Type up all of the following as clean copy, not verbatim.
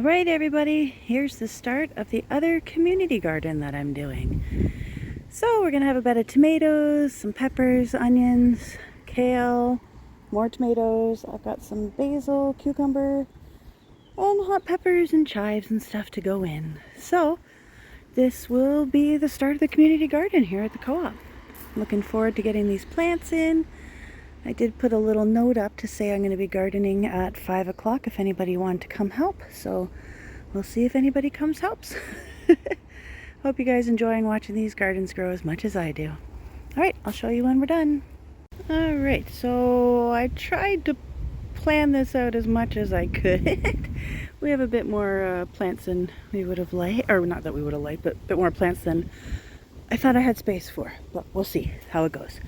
All right, everybody, here's the start of the other community garden that I'm doing. So we're gonna have a bed of tomatoes, some peppers, onions, kale, more tomatoes. I've got some basil, cucumber, and hot peppers and chives and stuff to go in. So this will be the start of the community garden here at the co-op. Looking forward to getting these plants in. I did put a little note up to say I'm going to be gardening at 5 o'clock if anybody wanted to come help. So we'll see if anybody comes helps. Hope you guys enjoying watching these gardens grow as much as I do. Alright, I'll show you when we're done. Alright, so I tried to plan this out as much as I could. We have a bit more plants than we would have liked, or not that we would have liked, but a bit more plants than I thought I had space for. But we'll see how it goes.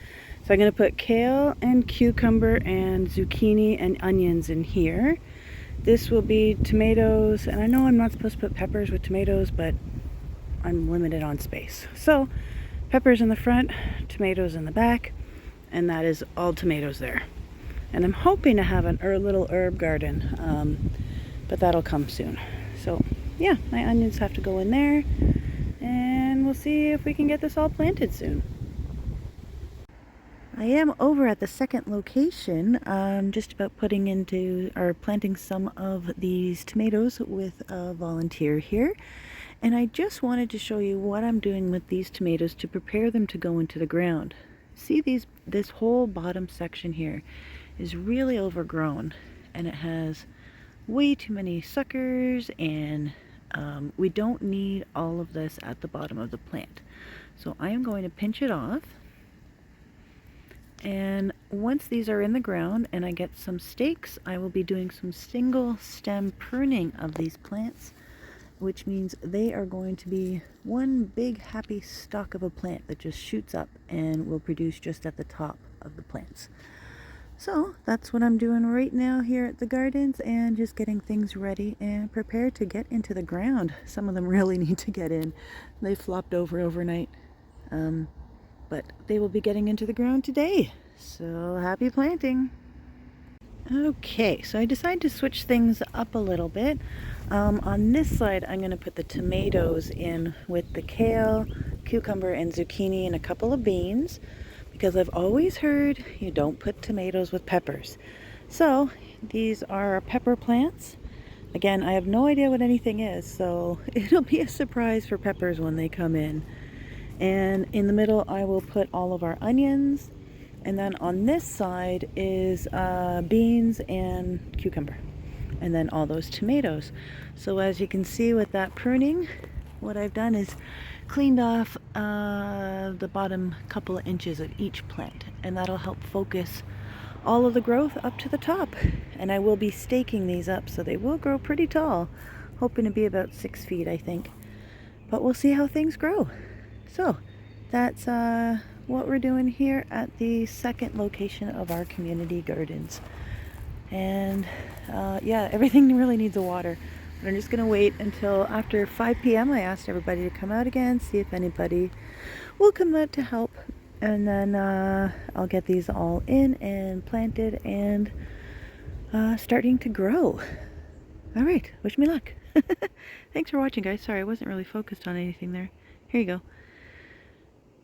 So I'm going to put kale and cucumber and zucchini and onions in here. This will be tomatoes, and I know I'm not supposed to put peppers with tomatoes, but I'm limited on space. So peppers in the front, tomatoes in the back, and that is all tomatoes there. And I'm hoping to have a little herb garden, but that'll come soon. So yeah, my onions have to go in there, and we'll see if we can get this all planted soon. I am over at the second location, just about planting some of these tomatoes with a volunteer here. And I just wanted to show you what I'm doing with these tomatoes to prepare them to go into the ground. See, this whole bottom section here is really overgrown, and it has way too many suckers, and we don't need all of this at the bottom of the plant. So I am going to pinch it off. And once these are in the ground and I get some stakes, I will be doing some single stem pruning of these plants, which means they are going to be one big happy stalk of a plant that just shoots up and will produce just at the top of the plants. So that's what I'm doing right now here at the gardens, and just getting things ready and prepared to get into the ground. Some of them really need to get in. They flopped over overnight. But they will be getting into the ground today. So happy planting. Okay, so I decided to switch things up a little bit. On this side, I'm going to put the tomatoes in with the kale, cucumber, and zucchini, and a couple of beans, because I've always heard you don't put tomatoes with peppers. So these are pepper plants. Again, I have no idea what anything is, so it'll be a surprise for peppers when they come in. And in the middle I will put all of our onions, and then on this side is beans and cucumber, and then all those tomatoes. So as you can see with that pruning, what I've done is cleaned off the bottom couple of inches of each plant, and that'll help focus all of the growth up to the top. And I will be staking these up so they will grow pretty tall, hoping to be about 6 feet, I think, but we'll see how things grow. So that's what we're doing here at the second location of our community gardens. And yeah, everything really needs a water. But I'm just going to wait until after 5 p.m. I asked everybody to come out again, see if anybody will come out to help. And then I'll get these all in and planted and starting to grow. All right, wish me luck. Thanks for watching, guys. Sorry, I wasn't really focused on anything there. Here you go.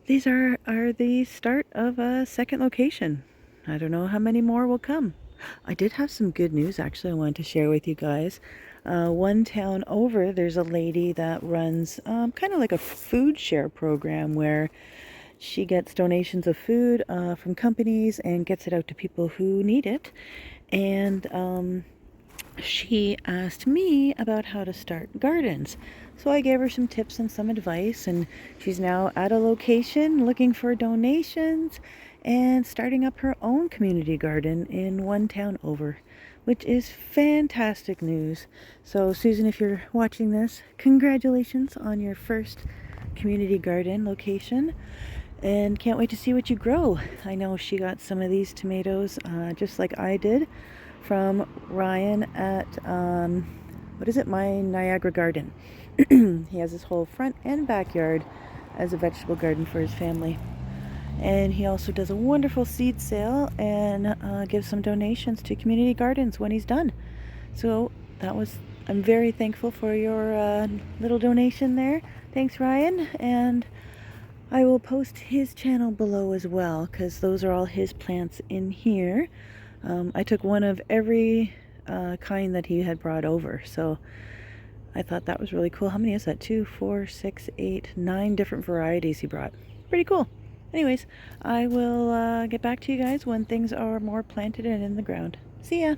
These are the start of a second location. I don't know how many more will come. I did have some good news, actually, I wanted to share with you guys. One town over, there's a lady that runs kind of like a food share program where she gets donations of food from companies and gets it out to people who need it. And she asked me about how to start gardens. So I gave her some tips and some advice, and she's now at a location looking for donations and starting up her own community garden in one town over, which is fantastic news. So Susan, if you're watching this, congratulations on your first community garden location, and can't wait to see what you grow. I know she got some of these tomatoes just like I did from Ryan at my Niagara Garden. He has his whole front and backyard as a vegetable garden for his family. And he also does a wonderful seed sale and gives some donations to community gardens when he's done. So that was I'm very thankful for your little donation there. Thanks, Ryan. And I will post his channel below as well, because those are all his plants in here. I took one of every kind that he had brought over, so I thought that was really cool. How many is that? 2, 4, 6, 8, 9 different varieties he brought. Pretty cool. Anyways, I will get back to you guys when things are more planted and in the ground. See ya!